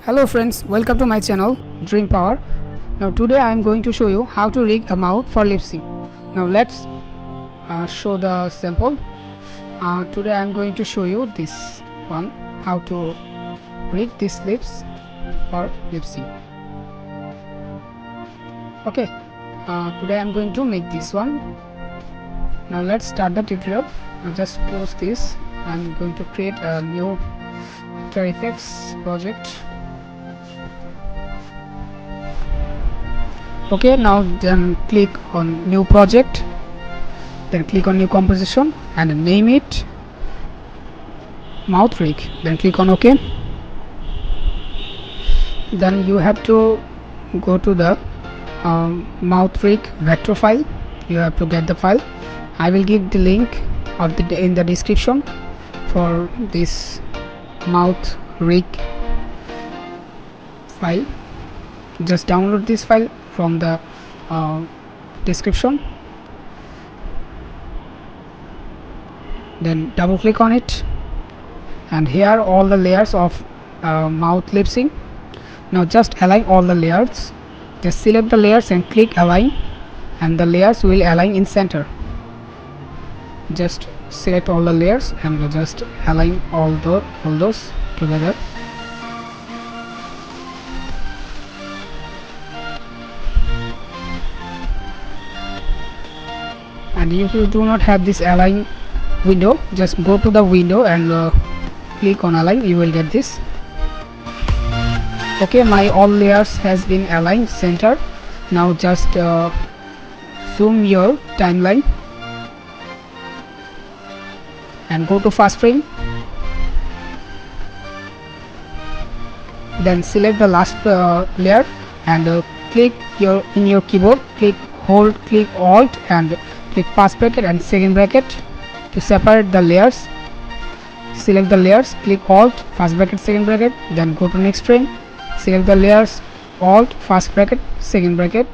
Hello friends, welcome to my channel Dream Power. Now today I am going to show you how to rig a mouth for lip sync. Now let's show the sample. Today I am going to show you this one, how to rig these lips for lip sync. Okay, today I am going to make this one. Now let's start the tutorial. Now just close this. I am going to create a new After Effects project. Okay, now then click on new project, then click on new composition and name it mouth rig, then click on OK. Then you have to go to the mouth rig vector file. You have to get the file. I will give the link of in the description for this mouth rig file. Just download this file from the description, then double click on it, and here all the layers of mouth lip sync. Now just align all the layers. Just select the layers and click align, and the layers will align in center. Just select all the layers and just align all those together. And if you do not have this align window, just go to the window and click on align. You will get this. Okay, my all layers has been aligned center. Now just zoom your timeline and go to first frame, then select the last layer and click in your keyboard, hold click alt and click first bracket and second bracket to separate the layers. Select the layers, click alt first bracket second bracket, then go to next frame, select the layers, alt first bracket second bracket.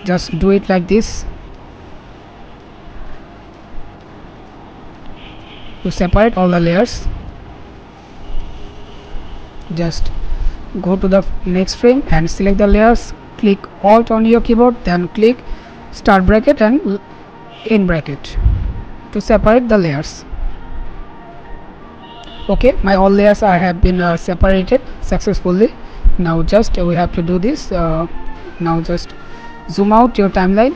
Just do it like this to separate all the layers. Just go to the next frame and select the layers, click alt on your keyboard, then click start bracket and end bracket to separate the layers. Okay, my all layers have been separated successfully. Now just we have to do this. Now just zoom out your timeline,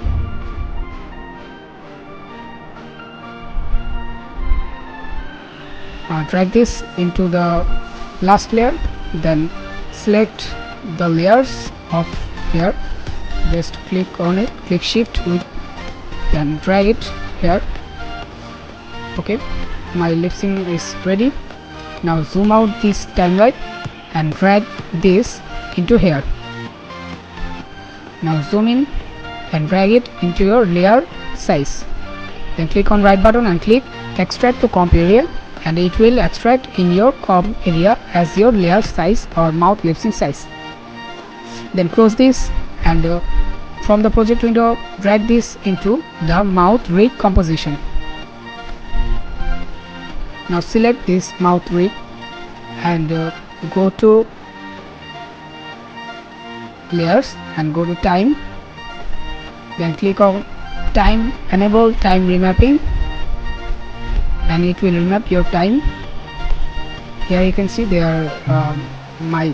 drag this into the last layer, then select the layers of here, just click on it, click shift with, then drag it here. Okay, my lip sync is ready. Now zoom out this timeline and drag this into here. Now zoom in and drag it into your layer size, then click on right button and click extract to comp area, and it will extract in your comp area as your layer size or mouth lip sync size. Then close this and from the project window drag this into the mouth rig composition. Now select this mouth rig and go to layers and go to time, then click on time, enable time remapping, and it will remap your time. Here you can see there my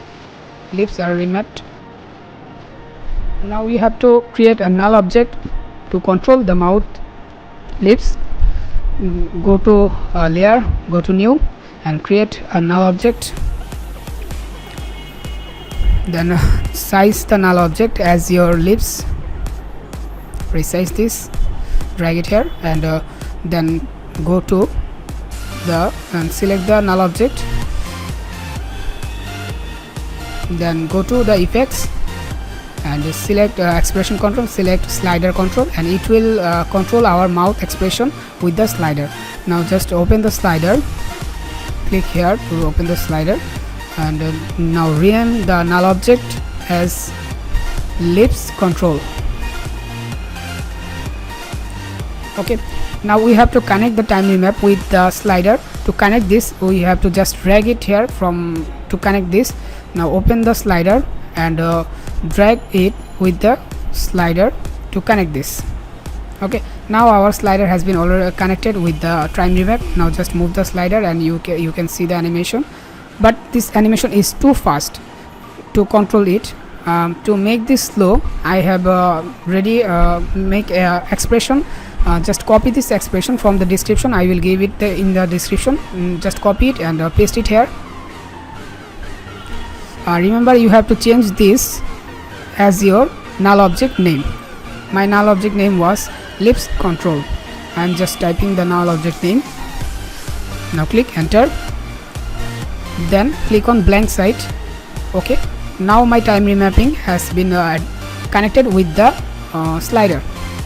lips are remapped. Now we have to create a null object to control the mouth lips. Go to layer, go to new and create a null object, then size the null object as your lips. Resize this, drag it here, and then go to and select the null object, then go to the effects and select expression control, select slider control, and it will control our mouth expression with the slider. Now just open the slider, click here to open the slider, and now rename the null object as lips control. Okay, now we have to connect the time remap with the slider. to connect this, we have to just drag it here from to connect this. Now open the slider and drag it with the slider to connect this. Okay, now our slider has been already connected with the time remap. Now just move the slider and you can see the animation, but this animation is too fast to control it. To make this slow, I have ready make a expression. Just copy this expression from the description. I will give it in the description. Just copy it and paste it here. Remember, you have to change this as your null object name. My null object name was thisComp. I am just typing the null object name. Now click enter, then click on blank site. Okay, now my time remapping has been connected with the slider.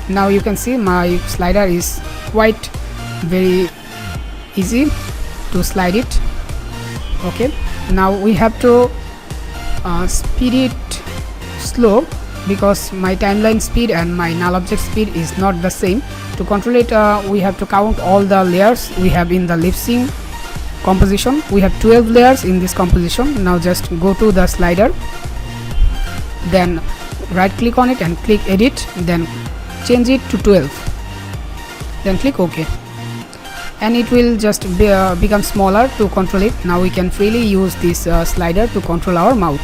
Now you can see my slider is quite very easy to slide it. Okay, now we have to speed it slow because my timeline speed and my null object speed is not the same. To control it, we have to count all the layers we have in the lip sync composition. We have 12 layers in this composition. Now just go to the slider, then right click on it and click edit, then change it to 12, then click OK, and it will just become smaller. To control it, now we can freely use this slider to control our mouth.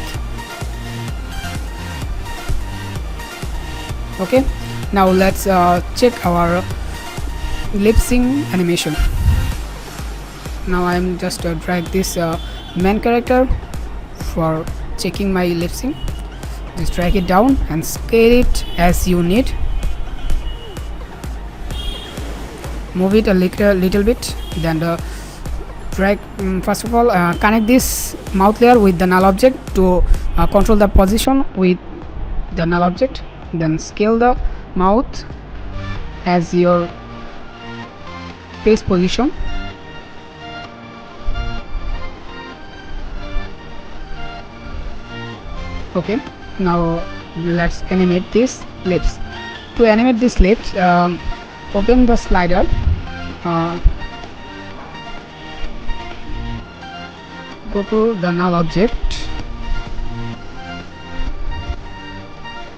Okay, now let's check our lip sync animation. Now I am just drag this main character for checking my lip sync. Just drag it down and scale it as you need. Move it a little bit, then drag. First of all, connect this mouth layer with the null object to control the position with the null object. Then scale the mouth as your face position. Okay, now let's animate these lips. To animate these lips, open the slider, go to the null object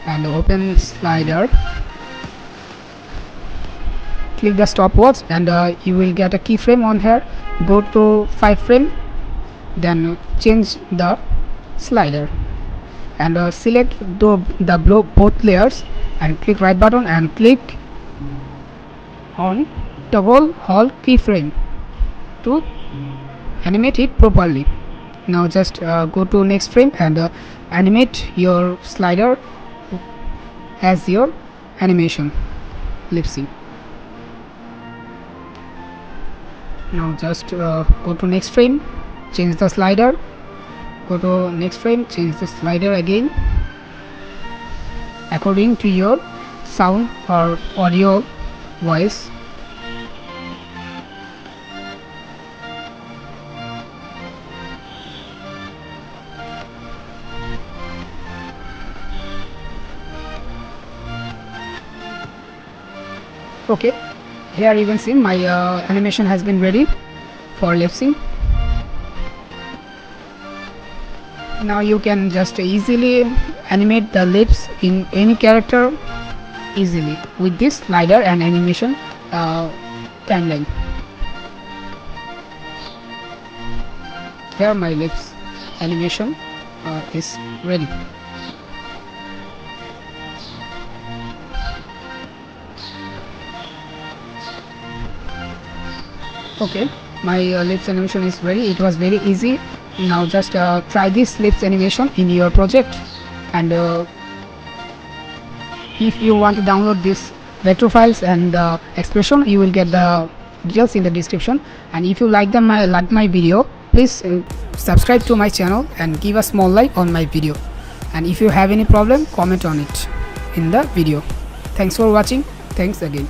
and open slider, click the stopwatch and you will get a keyframe on here. Go to 5 frame, then change the slider and select both layers and click right button and click on toggle hold keyframe to animate it properly. Now just go to next frame and animate your slider as your animation lip sync. Now just go to next frame, change the slider, go to next frame, change the slider again according to your sound or audio voice. Okay, here you can see my animation has been ready for lip sync. Now you can just easily animate the lips in any character easily with this slider and animation timeline. Here my lips animation is ready. Okay, my lips animation is ready. It was very easy. Now just try this lips animation in your project, and if you want to download this vector files and expression, you will get the details in the description. And if you like my video, please subscribe to my channel and give a small like on my video. And if you have any problem, comment on it in the video. Thanks for watching. Thanks again.